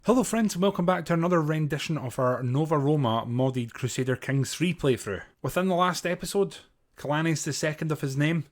Hello friends and welcome back to another rendition of our Nova Roma modded Crusader Kings III playthrough. Within the last episode, Kylanius II of his name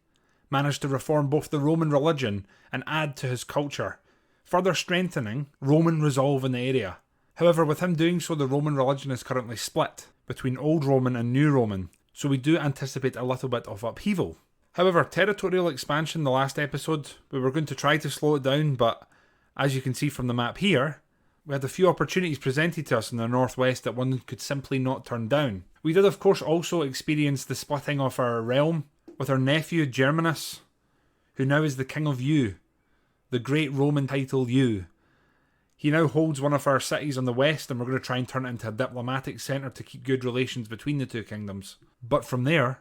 managed to reform both the Roman religion and add to his culture, further strengthening Roman resolve in the area. However, with him doing so, the Roman religion is currently split between Old Roman and New Roman, so we do anticipate a little bit of upheaval. However, territorial expansion the last episode, we were going to try to slow it down, but as you can see from the map here, we had a few opportunities presented to us in the northwest that one could simply not turn down. We did of course also experience the splitting of our realm with our nephew Germanus, who now is the King of U, the great Roman title U. He now holds one of our cities on the west and we're going to try and turn it into a diplomatic centre to keep good relations between the two kingdoms. But from there,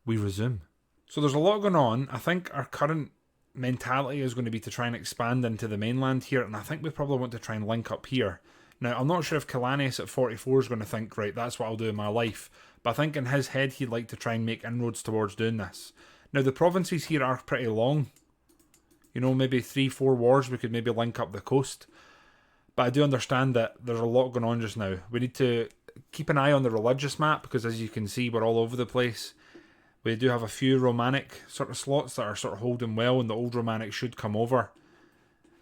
we resume. So there's a lot going on. I think our current mentality is going to be to try and expand into the mainland here, and I think we probably want to try and link up here. Now, I'm not sure if Kylanius at 44 is going to think, right, that's what I'll do in my life, but I think in his head he'd like to try and make inroads towards doing this. Now, the provinces here are pretty long. You know, maybe 3-4 wars we could maybe link up the coast. But I do understand that there's a lot going on just now. We need to keep an eye on the religious map, because as you can see, we're all over the place. We do have a few Romanic sort of slots that are sort of holding well, and the old Romanic should come over.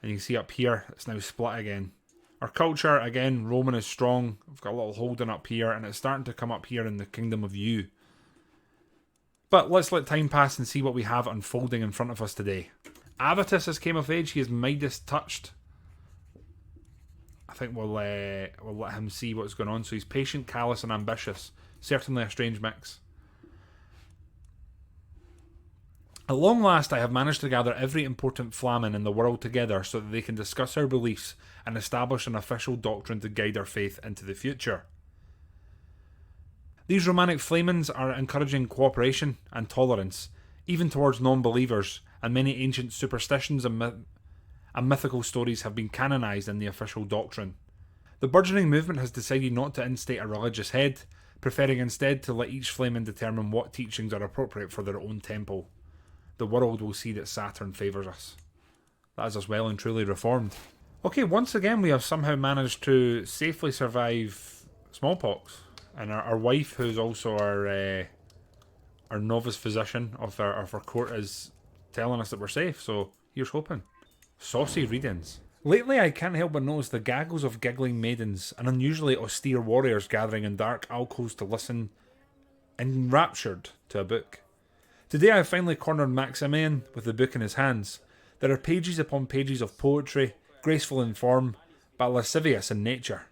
And you can see up here, it's now split again. Our culture, again, Roman is strong. We've got a little holding up here, and it's starting to come up here in the Kingdom of U. But let's let time pass and see what we have unfolding in front of us today. Avitus has came of age. He is Midas touched. I think we'll let him see what's going on. So he's patient, callous, and ambitious. Certainly a strange mix. At long last, I have managed to gather every important flamen in the world together so that they can discuss our beliefs and establish an official doctrine to guide our faith into the future. These Romanic flamens are encouraging cooperation and tolerance, even towards non-believers, and many ancient superstitions and mythical stories have been canonized in the official doctrine. The burgeoning movement has decided not to instate a religious head, preferring instead to let each flamen determine what teachings are appropriate for their own temple. The world will see that Saturn favours us. That is us well and truly reformed. Okay, once again we have somehow managed to safely survive smallpox. And our wife, who's also our novice physician of our court, is telling us that we're safe, so here's hoping. Saucy readings. Lately I can't help but notice the gaggles of giggling maidens and unusually austere warriors gathering in dark alcoves to listen enraptured to a book. Today I have finally cornered Maximian with the book in his hands. There are pages upon pages of poetry, graceful in form, but lascivious in nature.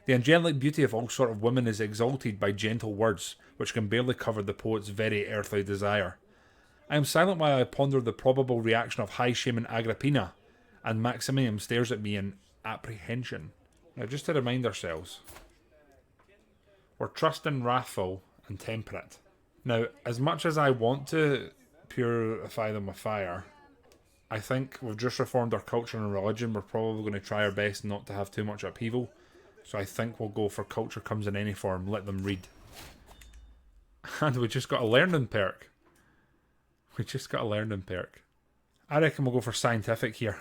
The angelic beauty of all sort of women is exalted by gentle words, which can barely cover the poet's very earthly desire. I am silent while I ponder the probable reaction of High Shaman Agrippina, and Maximian stares at me in apprehension. Now just to remind ourselves, we're trusting, wrathful, and temperate. Now, as much as I want to purify them with fire, I think we've just reformed our culture and religion. We're probably going to try our best not to have too much upheaval. So I think we'll go for culture comes in any form, let them read. And we just got a learning perk. I reckon we'll go for scientific here.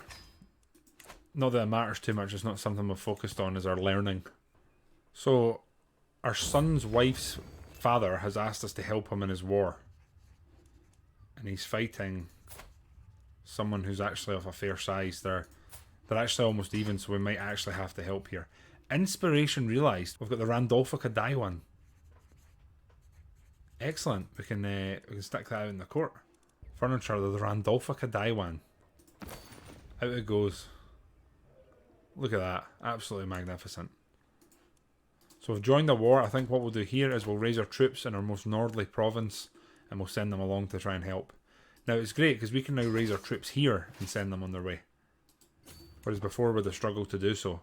Not that it matters too much, it's not something we've focused on, is our learning. So, our son's wife's father has asked us to help him in his war, and he's fighting someone who's actually of a fair size. They're actually almost even, so we might actually have to help here. Inspiration realised. We've got the Randolfica die one. Excellent. We can stick that out in the court. Furniture, the Randolfica die one. Out it goes. Look at that. Absolutely magnificent. So we've joined the war. I think what we'll do here is we'll raise our troops in our most northerly province and we'll send them along to try and help. Now it's great because we can now raise our troops here and send them on their way. Whereas before we'd have struggled to do so.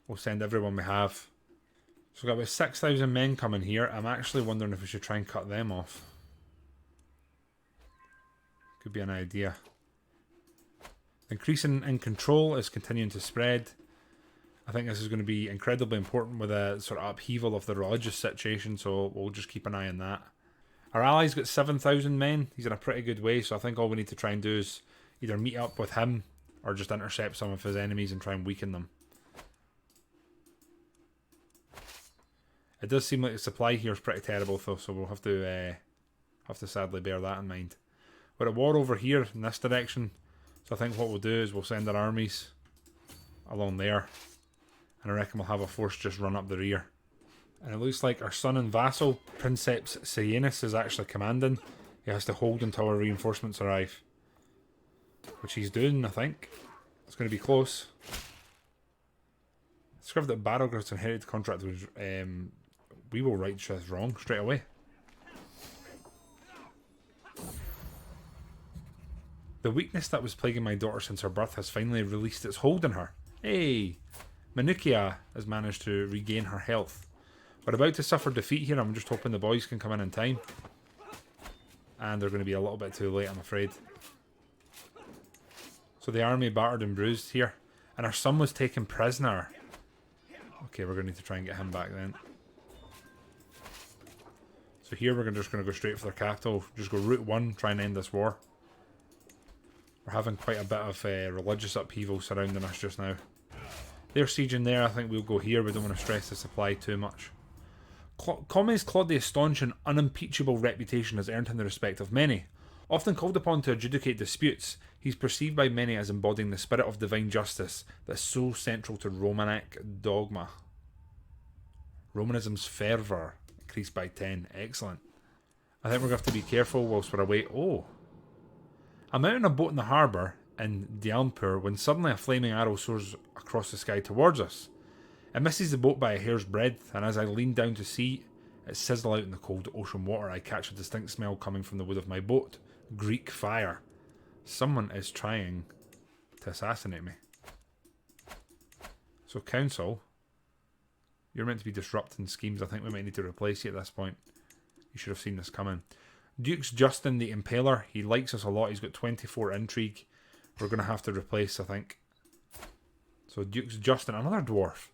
We'll send everyone we have. So we've got about 6,000 men coming here. I'm actually wondering if we should try and cut them off. Could be an idea. Increasing in control is continuing to spread. I think this is going to be incredibly important with a sort of upheaval of the religious situation, so we'll just keep an eye on that. Our ally's got 7,000 men. He's in a pretty good way, so I think all we need to try and do is either meet up with him or just intercept some of his enemies and try and weaken them. It does seem like the supply here is pretty terrible though, so we'll have to sadly bear that in mind. We're at war over here in this direction, so I think what we'll do is we'll send our armies along there, and I reckon we'll have a force just run up the rear. And it looks like our son and vassal, Princeps Sienus, is actually commanding. He has to hold until our reinforcements arrive, which he's doing, I think. It's going to be close. Discovered that Barrowgrat's inherited contract was... we will right this wrong straight away. The weakness that was plaguing my daughter since her birth has finally released its hold on her. Hey! Manukia has managed to regain her health. We're about to suffer defeat here. I'm just hoping the boys can come in time. And they're going to be a little bit too late, I'm afraid. So the army battered and bruised here. And our son was taken prisoner. Okay, we're going to need to try and get him back then. So here we're just going to go straight for their capital. Just go route 1, try and end this war. We're having quite a bit of religious upheaval surrounding us just now. They're sieging there. I think we'll go here. We don't want to stress the supply too much. Commes Claudius' staunch and unimpeachable reputation has earned him the respect of many. Often called upon to adjudicate disputes, he's perceived by many as embodying the spirit of divine justice that's so central to Romanic dogma. Romanism's fervour increased by 10. Excellent. I think we're going to have to be careful whilst we're away. Oh. I'm out in a boat in the harbour in Dialnpur when suddenly a flaming arrow soars across the sky towards us. It misses the boat by a hair's breadth, and as I lean down to see it sizzle out in the cold ocean water, I catch a distinct smell coming from the wood of my boat. Greek fire. Someone is trying to assassinate me. So council, you're meant to be disrupting schemes. I think we might need to replace you at this point. You should have seen this coming. Duke's Justin the Impaler. He likes us a lot. He's got 24 intrigue. We're going to have to replace, I think. So Duke's Justin, another dwarf.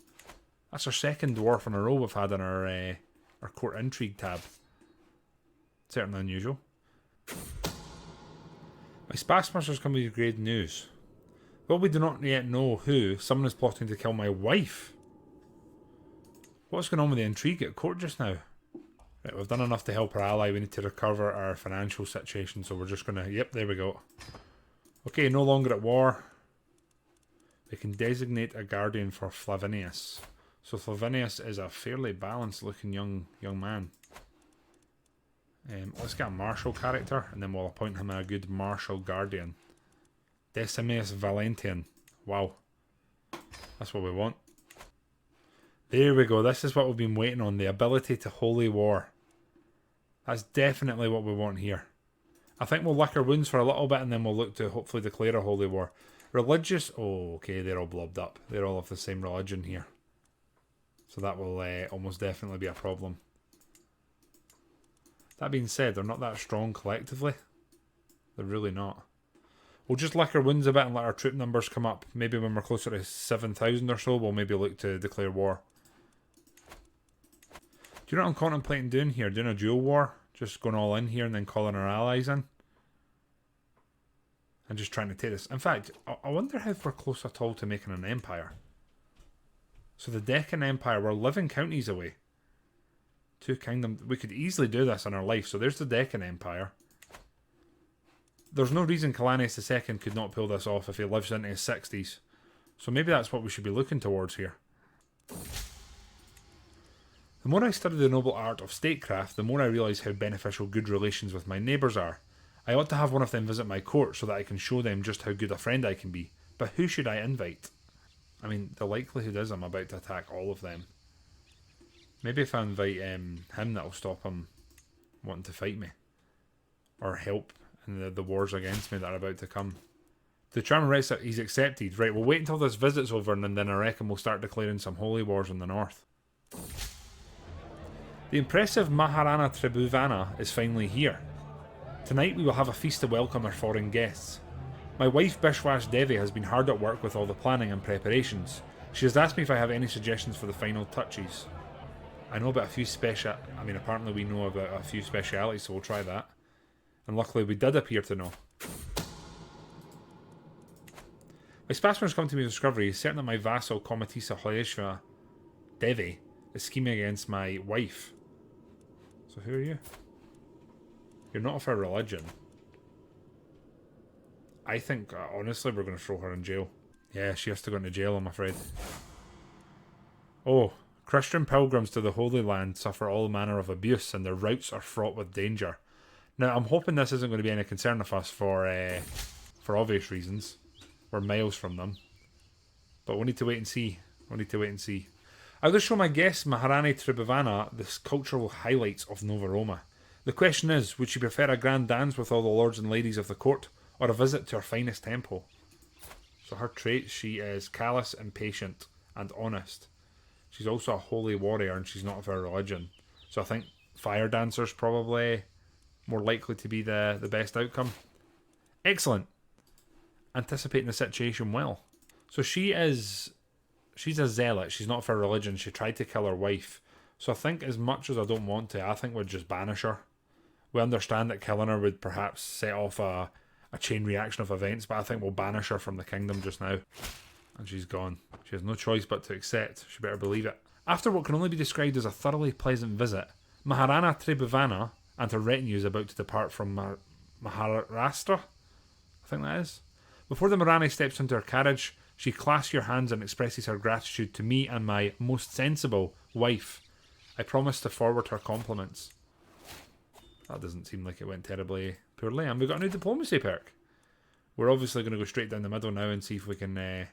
That's our second dwarf in a row we've had in our court intrigue tab. Certainly unusual. My Spasmaster's come with great news. Though we do not yet know who, someone is plotting to kill my wife. What's going on with the intrigue at court just now? Right, we've done enough to help our ally. We need to recover our financial situation, so we're just going to... Yep, there we go. Okay, no longer at war. We can designate a guardian for Flavinius. So Flavinius is a fairly balanced looking young man. Let's get a martial character, and then we'll appoint him a good martial guardian. Decimus Valentian. Wow. That's what we want. There we go. This is what we've been waiting on. The ability to holy war. That's definitely what we want here. I think we'll lick our wounds for a little bit, and then we'll look to hopefully declare a holy war. Religious. Oh, okay. They're all blobbed up. They're all of the same religion here. So that will almost definitely be a problem. That being said, they're not that strong collectively. They're really not. We'll just lick our wounds a bit and let our troop numbers come up. Maybe when we're closer to 7,000 or so, we'll maybe look to declare war. Do you know what I'm contemplating doing here? Doing a dual war? Just going all in here and then calling our allies in? And just trying to take this. In fact, I wonder if we're close at all to making an empire. So the Deccan Empire, we're 11 counties away. 2 kingdoms. We could easily do this in our life. So there's the Deccan Empire. There's no reason Kylanius II could not pull this off if he lives into his 60s. So maybe that's what we should be looking towards here. The more I study the noble art of statecraft, the more I realise how beneficial good relations with my neighbours are. I ought to have one of them visit my court so that I can show them just how good a friend I can be. But who should I invite? I mean, the likelihood is I'm about to attack all of them. Maybe if I invite him, that'll stop him wanting to fight me. Or help in the wars against me that are about to come. The Charm Rex, he's accepted. Right, we'll wait until this visit's over and then I reckon we'll start declaring some holy wars in the north. The impressive Maharana Tribhuvana is finally here. Tonight we will have a feast to welcome our foreign guests. My wife Bishwash Devi has been hard at work with all the planning and preparations. She has asked me if I have any suggestions for the final touches. I know about a few apparently we know about a few specialities, so we'll try that. And luckily we did appear to know. My Spasmer's come to me with discovery. It's certain that my vassal Komatisa Hoyeshva Devi is scheming against my wife. So who are you? You're not of her religion. I think, honestly, we're going to throw her in jail. Yeah, she has to go into jail, I'm afraid. Oh, Christian pilgrims to the Holy Land suffer all manner of abuse and their routes are fraught with danger. Now, I'm hoping this isn't going to be any concern of us for obvious reasons. We're miles from them. But we need to wait and see. I'll just show my guest, Maharani Tribhuvana, the cultural highlights of Nova Roma. The question is, would she prefer a grand dance with all the lords and ladies of the court, or a visit to her finest temple? So her traits, she is callous, impatient, and honest. She's also a holy warrior, and she's not of her religion. So I think fire dancer's probably more likely to be the best outcome. Excellent. Anticipating the situation well. So she's a zealot. She's not of her religion. She tried to kill her wife. So I think as much as I don't want to, I think we'd just banish her. We understand that killing her would perhaps set off a chain reaction of events, but I think we'll banish her from the kingdom just now. And she's gone. She has no choice but to accept. She better believe it. After what can only be described as a thoroughly pleasant visit, Maharana Tribhuvana and her retinue is about to depart from Maharashtra. I think that is. Before the Maharani steps into her carriage, she clasps your hands and expresses her gratitude to me and my most sensible wife. I promise to forward her compliments. That doesn't seem like it went terribly poorly. And we've got a new diplomacy perk. We're obviously going to go straight down the middle now and see if we can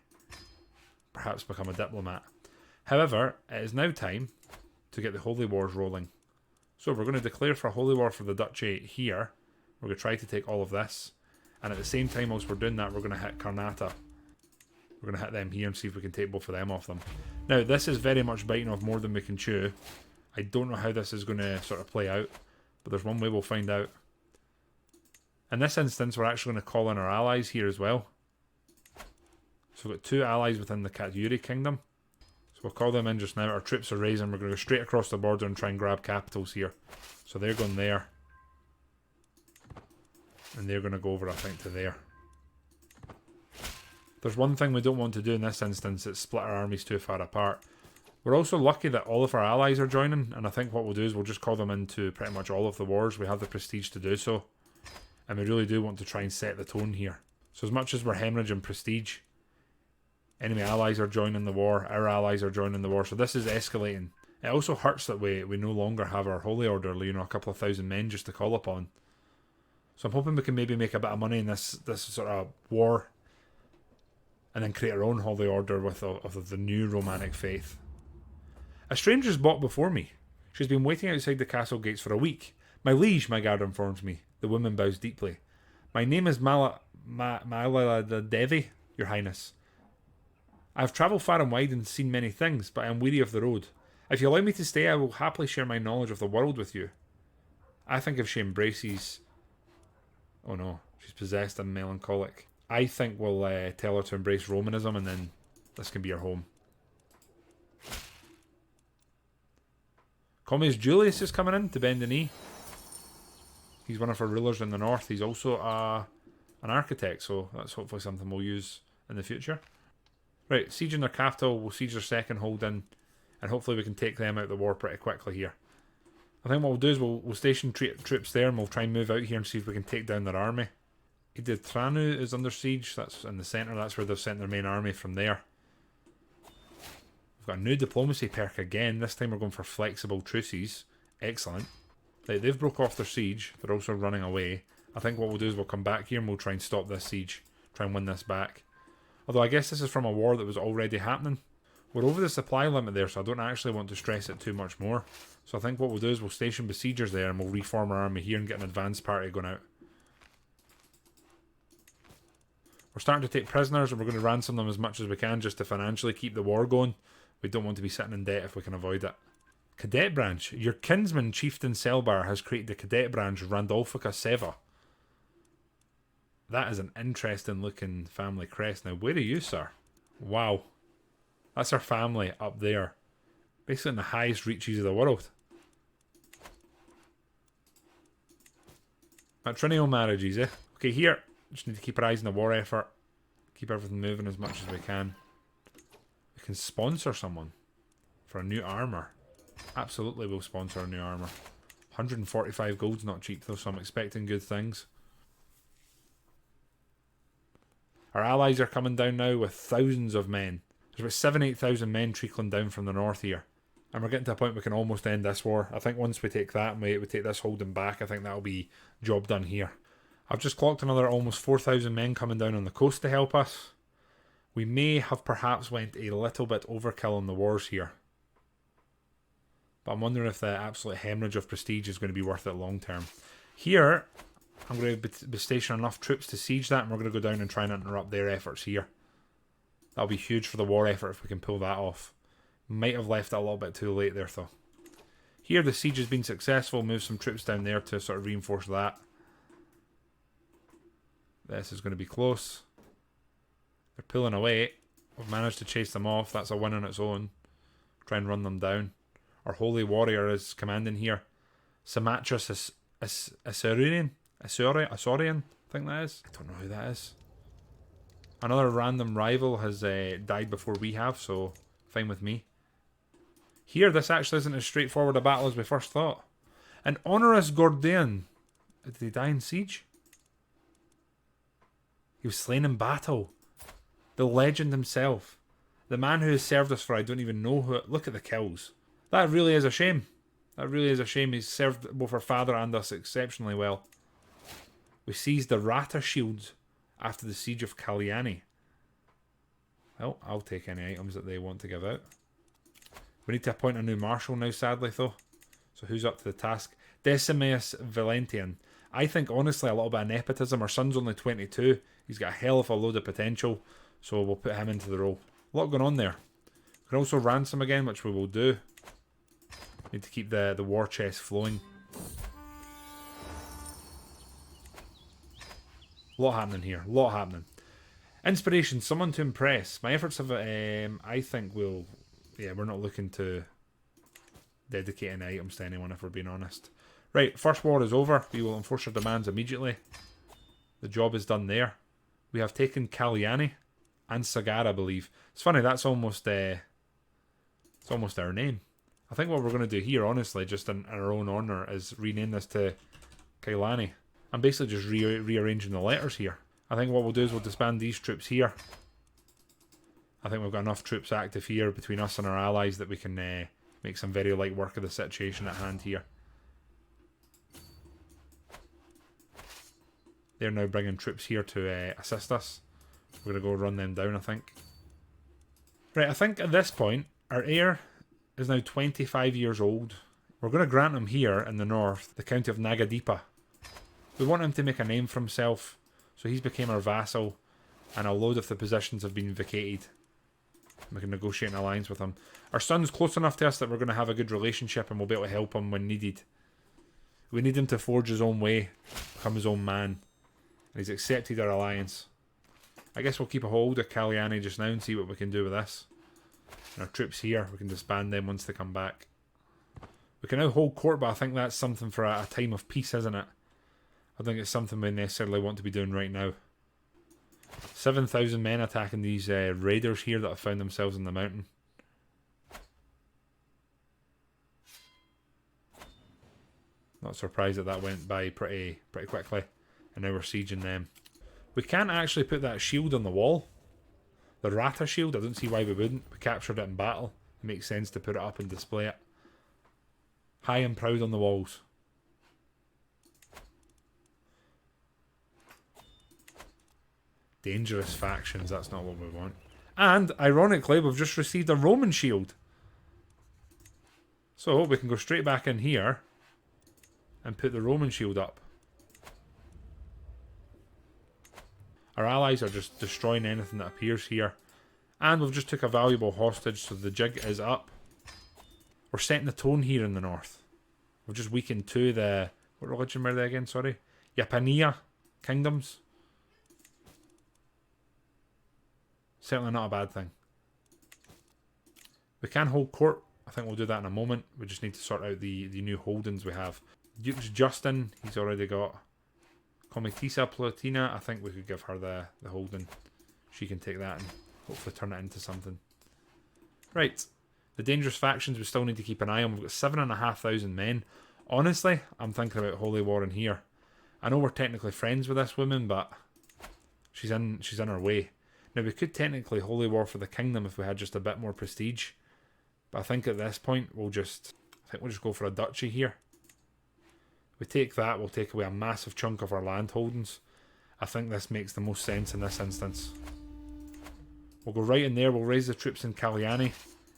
perhaps become a diplomat. However, it is now time to get the holy wars rolling. So we're going to declare for a holy war for the duchy here. We're going to try to take all of this. And at the same time, whilst we're doing that, we're going to hit Karnataka. We're going to hit them here and see if we can take both of them off them. Now, this is very much biting off more than we can chew. I don't know how this is going to sort of play out, but there's one way we'll find out. In this instance, we're actually going to call in our allies here as well. So we've got 2 allies within the Katyuri kingdom. So we'll call them in just now. Our troops are raising. We're going to go straight across the border and try and grab capitals here. So they're going there. And they're going to go over, I think, to there. There's one thing we don't want to do in this instance, it's split our armies too far apart. We're also lucky that all of our allies are joining, and I think what we'll do is we'll just call them into pretty much all of the wars. We have the prestige to do so, and we really do want to try and set the tone here. So as much as we're hemorrhaging prestige, enemy allies are joining the war, our allies are joining the war, so this is escalating. It also hurts that we no longer have our holy order, you know, a couple of thousand men just to call upon. So I'm hoping we can maybe make a bit of money in this sort of war, and then create our own holy order with of the new Romanic faith. A stranger's bought before me. She's been waiting outside the castle gates for a week. My liege, my guard informs me. The woman bows deeply. My name is Mala Devi, your highness. I have travelled far and wide and seen many things, but I am weary of the road. If you allow me to stay, I will happily share my knowledge of the world with you. I think if she embraces... Oh no, she's possessed and melancholic. I think we'll tell her to embrace Romanism, and then this can be her home. Commies Julius is coming in to bend the knee. He's one of our rulers in the north. He's also an architect, so that's hopefully something we'll use in the future. Right, sieging their capital, we'll siege their second holding, and hopefully we can take them out of the war pretty quickly here. I think what we'll do is we'll station troops there, and we'll try and move out here and see if we can take down their army. Iditranu is under siege, that's in the centre, that's where they've sent their main army from there. We've got a new diplomacy perk again, this time we're going for flexible truces. Excellent. Right, they've broke off their siege, they're also running away. I think what we'll do is we'll come back here and we'll try and stop this siege, try and win this back. Although I guess this is from a war that was already happening. We're over the supply limit there, so I don't actually want to stress it too much more. So I think what we'll do is we'll station besiegers there and we'll reform our army here and get an advanced party going out. We're starting to take prisoners and we're going to ransom them as much as we can just to financially keep the war going. We don't want to be sitting in debt if we can avoid it. Cadet branch. Your kinsman chieftain Selbar has created the cadet branch Randolfica Seva. That is an interesting looking family crest. Now where are you, sir? Wow. That's our family up there. Basically in the highest reaches of the world. Matrilineal marriages, eh? Okay, here. Just need to keep our eyes on the war effort. Keep everything moving as much as we can. We can sponsor someone for a new armour. Absolutely we'll sponsor a new armour. 145 gold's not cheap though, so I'm expecting good things. Our allies are coming down now with thousands of men. There's about 7,000-8,000 men trickling down from the north here. And we're getting to a point we can almost end this war. I think once we take that and we take this holding back, I think that'll be job done here. I've just clocked another almost 4,000 men coming down on the coast to help us. We may have perhaps went a little bit overkill on the wars here. But I'm wondering if the absolute hemorrhage of prestige is going to be worth it long term. Here, I'm going to be stationing enough troops to siege that, and we're going to go down and try and interrupt their efforts here. That'll be huge for the war effort if we can pull that off. Might have left it a little bit too late there though. Here the siege has been successful. Move some troops down there to sort of reinforce that. This is going to be close. They're pulling away. We've managed to chase them off. That's a win on its own. Try and run them down. Our holy warrior is commanding here. Symmachus Isaurian, I think that is. I don't know who that is. Another random rival has died before we have, so fine with me. Here, this actually isn't as straightforward a battle as we first thought. An Honorous Gordian. Did he die in siege? He was slain in battle. The legend himself. The man who has served us for I don't even know who. Look at the kills. That really is a shame. That really is a shame. He's served both our father and us exceptionally well. We seized the Rata shields after the siege of Kylani. Well, I'll take any items that they want to give out. We need to appoint a new marshal now, sadly, though. So who's up to the task? Decimus Valentian. I think, honestly, a little bit of nepotism. Our son's only 22. He's got a hell of a load of potential. So we'll put him into the role. A lot going on there. We can also ransom again, which we will do. Need to keep the war chest flowing. A lot happening here. A lot happening. Inspiration. Someone to impress. My efforts have, I think, will... Yeah, we're not looking to dedicate any items to anyone, if we're being honest. Right, first war is over. We will enforce our demands immediately. The job is done there. We have taken Kylani and Sagar, I believe. It's funny, that's almost it's almost our name. I think what we're going to do here, honestly, just in our own honour, is rename this to Kylani. I'm basically just rearranging the letters here. I think what we'll do is we'll disband these troops here. I think we've got enough troops active here between us and our allies that we can make some very light work of the situation at hand here. They're now bringing troops here to assist us. We're going to go run them down, I think. Right, I think at this point, our heir is now 25 years old. We're going to grant him here in the north, the county of Nagadipa. We want him to make a name for himself, so he's became our vassal, and a load of the positions have been vacated. We can negotiate an alliance with him. Our son's close enough to us that we're going to have a good relationship and we'll be able to help him when needed. We need him to forge his own way, become his own man. And he's accepted our alliance. I guess we'll keep a hold of Kylani just now and see what we can do with this. And our troops here, we can disband them once they come back. We can now hold court, but I think that's something for a time of peace, isn't it? I think it's something we necessarily want to be doing right now. 7,000 men attacking these raiders here that have found themselves in the mountain. Not surprised that went by pretty quickly. And now we're sieging them. We can't actually put that shield on the wall. The Rata shield, I don't see why we wouldn't. We captured it in battle. It makes sense to put it up and display it. High and proud on the walls. Dangerous factions, that's not what we want. And, ironically, we've just received a Roman shield. So, we can go straight back in here and put the Roman shield up. Our allies are just destroying anything that appears here. And we've just took a valuable hostage, so the jig is up. We're setting the tone here in the north. We've just weakened two the... What religion were they again, sorry? Yapania kingdoms. Certainly not a bad thing. We can hold court. I think we'll do that in a moment. We just need to sort out the new holdings we have. Duke's Justin, he's already got Comitisa Platina. I think we could give her the holding. she can take that and hopefully turn it into something. Right. The dangerous factions we still need to keep an eye on. We've got 7,500 men. Honestly, I'm thinking about holy war in here. I know we're technically friends with this woman, but she's in her way. Now, we could technically holy war for the kingdom if we had just a bit more prestige. But I think at this point, we'll just go for a duchy here. We take that, we'll take away a massive chunk of our land holdings. I think this makes the most sense in this instance. We'll go right in there, we'll raise the troops in Kyliani,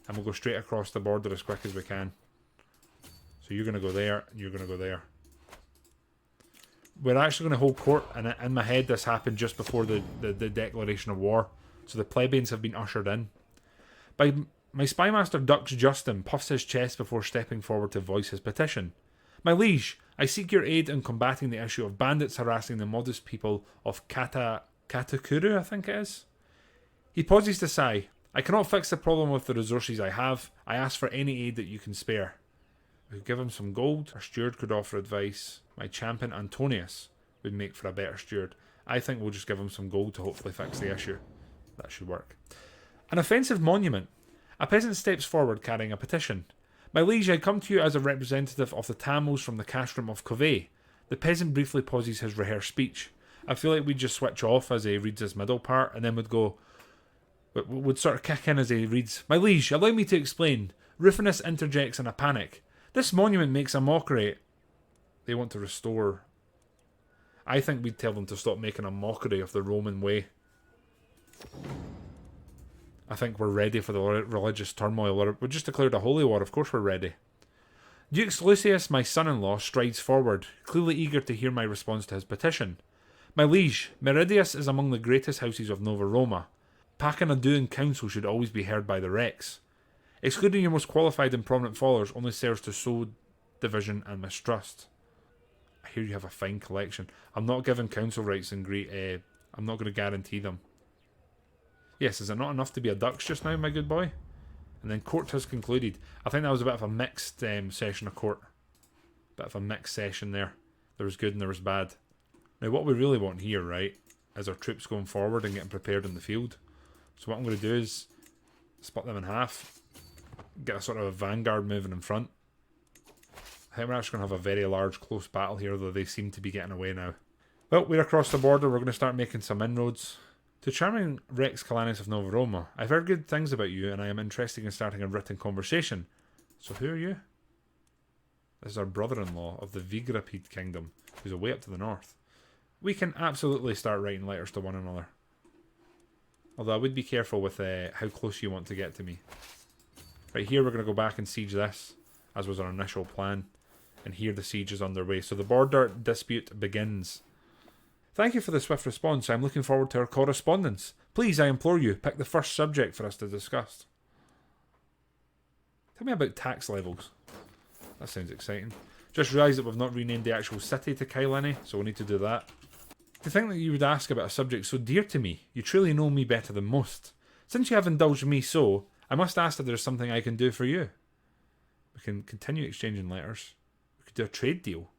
and we'll go straight across the border as quick as we can. So you're going to go there, and you're going to go there. We're actually going to hold court, and in my head this happened just before the declaration of war. So the plebeians have been ushered in. My spymaster Dux Justin puffs his chest before stepping forward to voice his petition. My liege, I seek your aid in combating the issue of bandits harassing the modest people of Katakuru, I think it is. He pauses to sigh. I cannot fix the problem with the resources I have. I ask for any aid that you can spare. We could give him some gold. Our steward could offer advice. My champion Antonius would make for a better steward. I think we'll just give him some gold to hopefully fix the issue. That should work. An offensive monument. A peasant steps forward carrying a petition. My liege, I come to you as a representative of the Tamils from the castrum of Covey. The peasant briefly pauses his rehearsed speech. I feel like we'd just switch off as he reads his middle part and then would sort of kick in as he reads. My liege, allow me to explain. Rufinus interjects in a panic. This monument makes a mockery. They want to restore. I think we'd tell them to stop making a mockery of the Roman way. I think we're ready for the religious turmoil. We just declared a holy war, of course we're ready. Dux Lucius, my son-in-law, strides forward, clearly eager to hear my response to his petition. My liege, Meridius is among the greatest houses of Nova Roma. Pacanadu in council should always be heard by the Rex. Excluding your most qualified and prominent followers only serves to sow division and mistrust. I hear you have a fine collection. I'm not giving council rights in Great. I'm not going to guarantee them. Yes, is it not enough to be a dux just now, my good boy? And then court has concluded. I think that was a bit of a mixed session of court. Bit of a mixed session there. There was good and there was bad. Now what we really want here, right, is our troops going forward and getting prepared in the field. So what I'm going to do is split them in half. Get a sort of a vanguard moving in front. I think we're actually going to have a very large close battle here, though they seem to be getting away now. Well, we're across the border. We're going to start making some inroads. To charming Rex Kylanius of Nova Roma, I've heard good things about you and I am interested in starting a written conversation. So who are you? This is our brother-in-law of the Vigrapede kingdom, who's away up to the north. We can absolutely start writing letters to one another. Although I would be careful with how close you want to get to me. Right here we're going to go back and siege this, as was our initial plan. And here the siege is underway. So the border dispute begins. Thank you for the swift response. I'm looking forward to our correspondence. Please, I implore you, pick the first subject for us to discuss. Tell me about tax levels. That sounds exciting. Just realised that we've not renamed the actual city to Kylani, so we'll need to do that. To think that you would ask about a subject so dear to me, you truly know me better than most. Since you have indulged me so, I must ask if there is something I can do for you. We can continue exchanging letters. We could do a trade deal,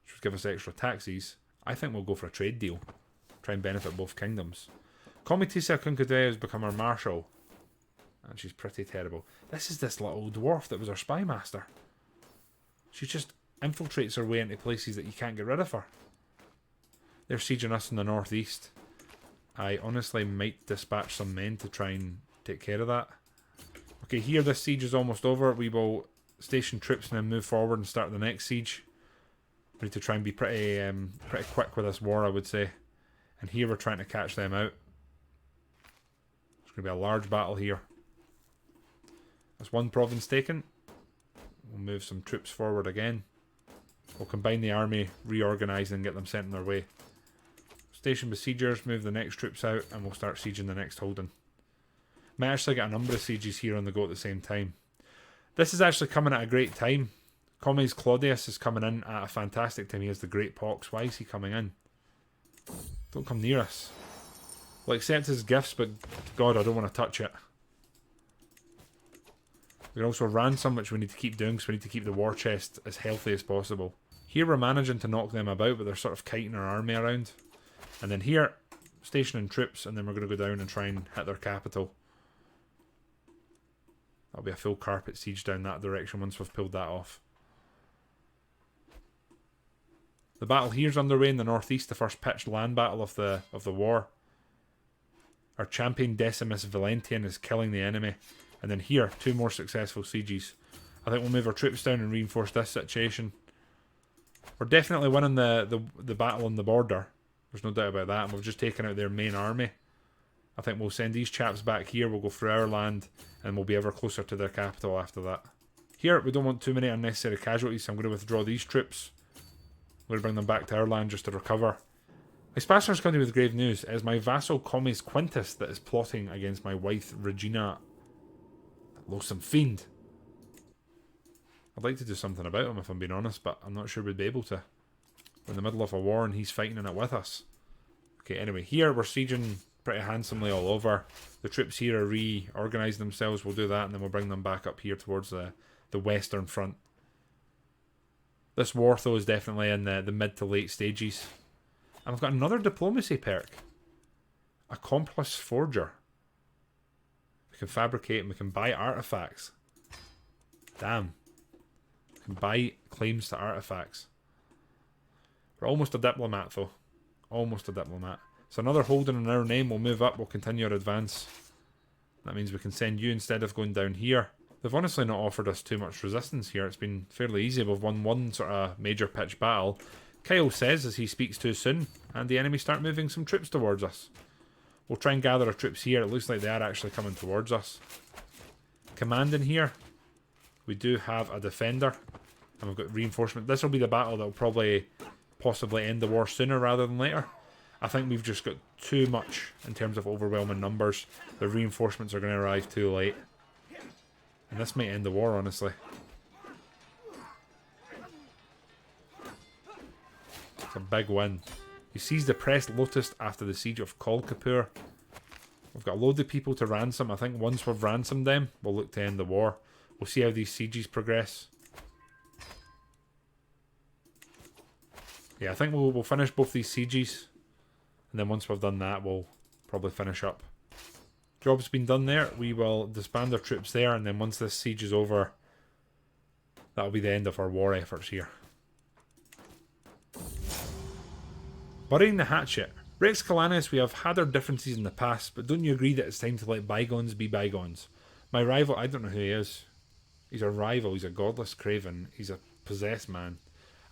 which would give us extra taxes. I think we'll go for a trade deal. Try and benefit both kingdoms. Comitissa Concadea has become our marshal. And she's pretty terrible. This is this little dwarf that was our spymaster. She just infiltrates her way into places that you can't get rid of her. They're sieging us in the northeast. I honestly might dispatch some men to try and take care of that. Okay, here this siege is almost over. We will station troops and then move forward and start the next siege. We need to try and be pretty quick with this war, I would say. And here we're trying to catch them out. It's going to be a large battle here. That's one province taken. We'll move some troops forward again. We'll combine the army, reorganise and get them sent on their way. Station besiegers, move the next troops out, and we'll start sieging the next holding. Might actually get a number of sieges here on the go at the same time. This is actually coming at a great time. Commes Claudius is coming in at a fantastic time. He has the Great Pox. Why is he coming in? Don't come near us. We'll accept his gifts, but God, I don't want to touch it. We can also ransom, which we need to keep doing, so we need to keep the war chest as healthy as possible. Here we're managing to knock them about, but they're sort of kiting our army around. And then here, stationing troops, and then we're going to go down and try and hit their capital. That'll be a full carpet siege down that direction once we've pulled that off. The battle here's underway in the northeast, the first pitched land battle of the war. Our champion Decimus Valentian is killing the enemy. And then here, 2 more successful sieges. I think we'll move our troops down and reinforce this situation. We're definitely winning the battle on the border. There's no doubt about that. And we've just taken out their main army. I think we'll send these chaps back here. We'll go through our land. And we'll be ever closer to their capital after that. Here, we don't want too many unnecessary casualties. So I'm going to withdraw these troops. I'm going to bring them back to our land just to recover. My Spasser's coming with grave news. It is my vassal Commies Quintus that is plotting against my wife Regina. That loathsome fiend. I'd like to do something about him if I'm being honest, but I'm not sure we'd be able to. We're in the middle of a war and he's fighting in it with us. Okay, anyway, here we're sieging pretty handsomely all over. The troops here are reorganising themselves. We'll do that and then we'll bring them back up here towards the western front. This war, though, is definitely in the mid to late stages. And I've got another diplomacy perk. Accomplice Forger. We can fabricate and we can buy artifacts. Damn. We can buy claims to artifacts. We're almost a diplomat, though. Almost a diplomat. So another holding in our name. We'll move up. We'll continue our advance. That means we can send you instead of going down here. They've honestly not offered us too much resistance here. It's been fairly easy. We've won one sort of major pitch battle. Kyle says as he speaks too soon, and the enemy start moving some troops towards us. We'll try and gather our troops here. It looks like they are actually coming towards us. Commanding here, we do have a defender, and we've got reinforcement. This will be the battle that will probably possibly end the war sooner rather than later. I think we've just got too much in terms of overwhelming numbers. The reinforcements are going to arrive too late. And this might end the war, honestly. It's a big win. He sees the press Lotus after the siege of Kolkapur. We've got a load of people to ransom. I think once we've ransomed them, we'll look to end the war. We'll see how these sieges progress. Yeah, I think we'll finish both these sieges. And then once we've done that, we'll probably finish up. Job's been done there. We will disband our troops there, and then once this siege is over, that'll be the end of our war efforts here. Burying the hatchet. Rex Kylanius, we have had our differences in the past, but don't you agree that it's time to let bygones be bygones? My rival, I don't know who he is. He's a rival, he's a godless craven, he's a possessed man.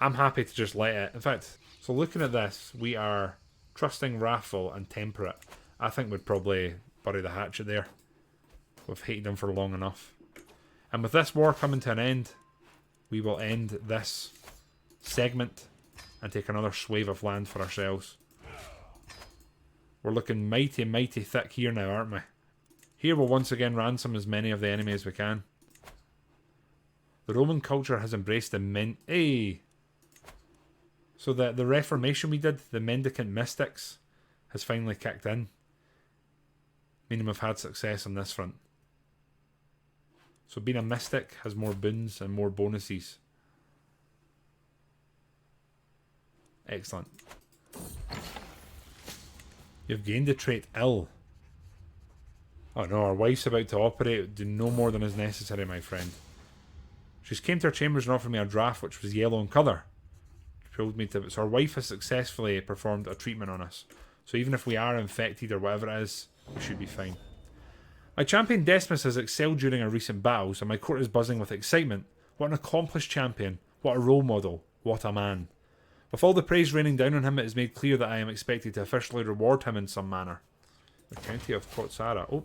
I'm happy to just let it. In fact, so looking at this, we are trusting, wrathful, and temperate. I think we'd probably bury the hatchet there. We've hated him for long enough. And with this war coming to an end, we will end this segment and take another swathe of land for ourselves. We're looking mighty, mighty thick here now, aren't we? Here we'll once again ransom as many of the enemy as we can. The Roman culture has embraced the Hey! So the Reformation we did, the mendicant mystics, has finally kicked in. Meaning we've had success on this front. So being a mystic has more boons and more bonuses. Excellent. You've gained the trait ill. Oh no, our wife's about to operate. Do no more than is necessary, my friend. She's came to our chambers and offered me a draft which was yellow in colour. She told me to. So our wife has successfully performed a treatment on us. So even if we are infected or whatever it is, we should be fine. My champion Decimus has excelled during our recent battles, and my court is buzzing with excitement. What an accomplished champion. What a role model. What a man. With all the praise raining down on him, it is made clear that I am expected to officially reward him in some manner. The county of Kotsara. Oh.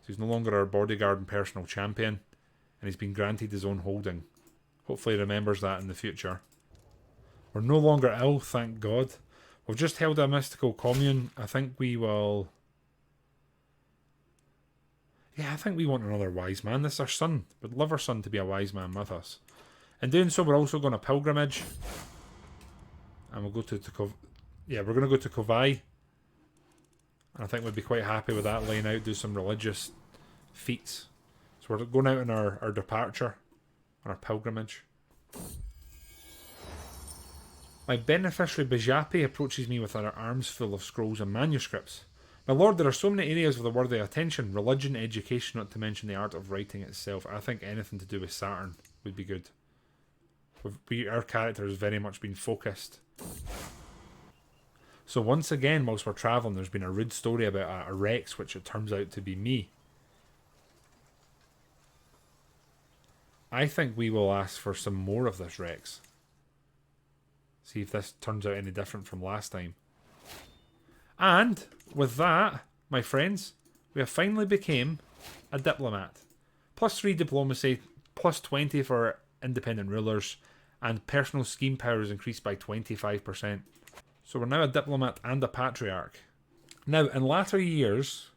So he's no longer our bodyguard and personal champion, and he's been granted his own holding. Hopefully he remembers that in the future. We're no longer ill, thank God. We've just held a mystical commune. I think we will... Yeah, I think we want another wise man. This is our son. We'd love our son to be a wise man with us. In doing so, we're also going to pilgrimage. And we'll go to we're going to go to Kovai. And I think we'd be quite happy with that, laying out, do some religious feats. So we're going out on our departure, on our pilgrimage. My beneficiary Bijapi approaches me with her arms full of scrolls and manuscripts. My lord, there are so many areas of the worthy attention. Religion, education, not to mention the art of writing itself. I think anything to do with Saturn would be good. Our character has very much been focused. So once again, whilst we're travelling, there's been a rude story about a Rex, which it turns out to be me. I think we will ask for some more of this Rex. See if this turns out any different from last time. And with that, my friends, we have finally become a diplomat. +3 diplomacy, +20 for independent rulers, and personal scheme power is increased by 25%. So we're now a diplomat and a patriarch. Now, in latter years,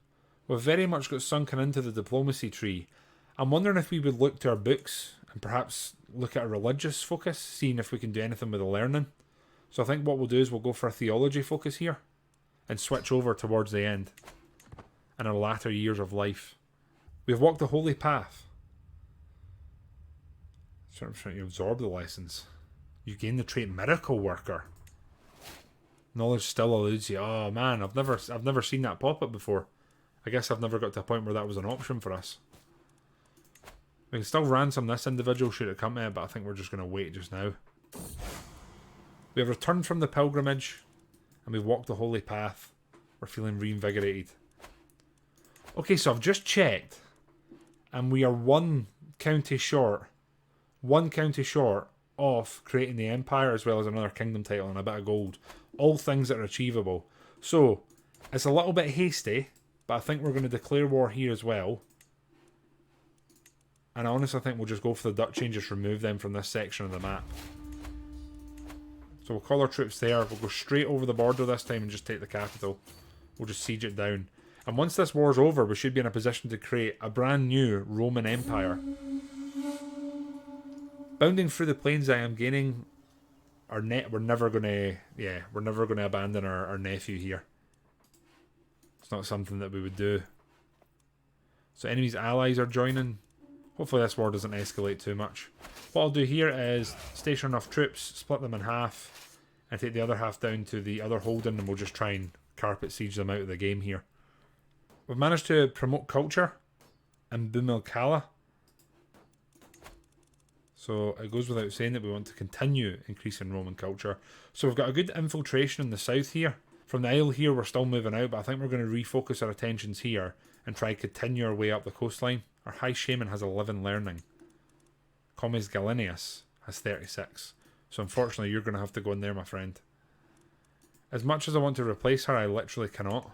we've very much got sunken into the diplomacy tree. I'm wondering if we would look to our books and perhaps look at a religious focus, seeing if we can do anything with the learning. So I think what we'll do is we'll go for a theology focus here and switch over towards the end in our latter years of life. We've walked the holy path. So I'm trying to absorb the lessons. You gain the trait miracle worker. Knowledge still eludes you. Oh man, I've never seen that pop up before. I guess I've never got to a point where that was an option for us. We can still ransom this individual should it come to it, but I think we're just going to wait just now. We have returned from the pilgrimage, and we've walked the holy path. We're feeling reinvigorated. Okay, so I've just checked, and we are one county short of creating the empire, as well as another kingdom title and a bit of gold. All things that are achievable. So, it's a little bit hasty, but I think we're going to declare war here as well. And I honestly think we'll just go for the duchy and just remove them from this section of the map. So we'll call our troops there. We'll go straight over the border this time and just take the capital. We'll just siege it down. And once this war's over, we should be in a position to create a brand new Roman Empire. Bounding through the plains, I am gaining our net. We're never gonna abandon our nephew here. It's not something that we would do. So enemies' allies are joining. Hopefully this war doesn't escalate too much. What I'll do here is station enough troops, split them in half, and take the other half down to the other holding, and we'll just try and carpet siege them out of the game here. We've managed to promote culture in Bumilkala. So it goes without saying that we want to continue increasing Roman culture. So we've got a good infiltration in the south here. From the Isle here, we're still moving out, but I think we're going to refocus our attentions here and try to continue our way up the coastline. Our High Shaman has 11 learning. Commis Kylanius has 36. So unfortunately, you're going to have to go in there, my friend. As much as I want to replace her, I literally cannot.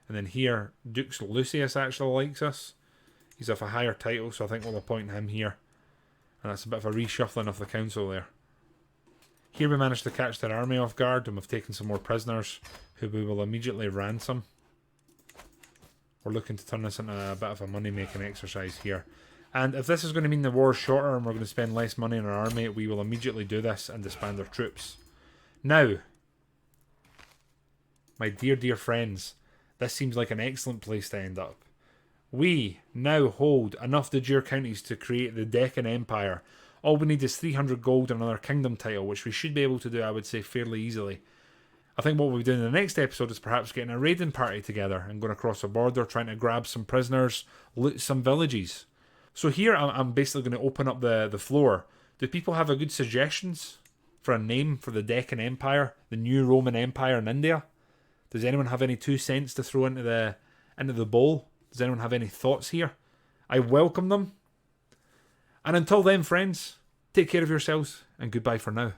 And then here, Dux Lucius actually likes us. He's of a higher title, so I think we'll appoint him here. And that's a bit of a reshuffling of the council there. Here we managed to catch their army off guard, and we've taken some more prisoners who we will immediately ransom. We're looking to turn this into a bit of a money-making exercise here. And if this is going to mean the war's shorter and we're going to spend less money on our army, we will immediately do this and disband our troops. Now, my dear, dear friends, this seems like an excellent place to end up. We now hold enough de jure counties to create the Deccan Empire. All we need is 300 gold and another kingdom title, which we should be able to do, I would say, fairly easily. I think what we'll be doing in the next episode is perhaps getting a raiding party together and going across the border, trying to grab some prisoners, loot some villages. So here I'm basically going to open up the floor. Do people have a good suggestions for a name for the Deccan Empire, the new Roman Empire in India? Does anyone have any 2 cents to throw into the bowl? Does anyone have any thoughts here? I welcome them. And until then, friends, take care of yourselves and goodbye for now.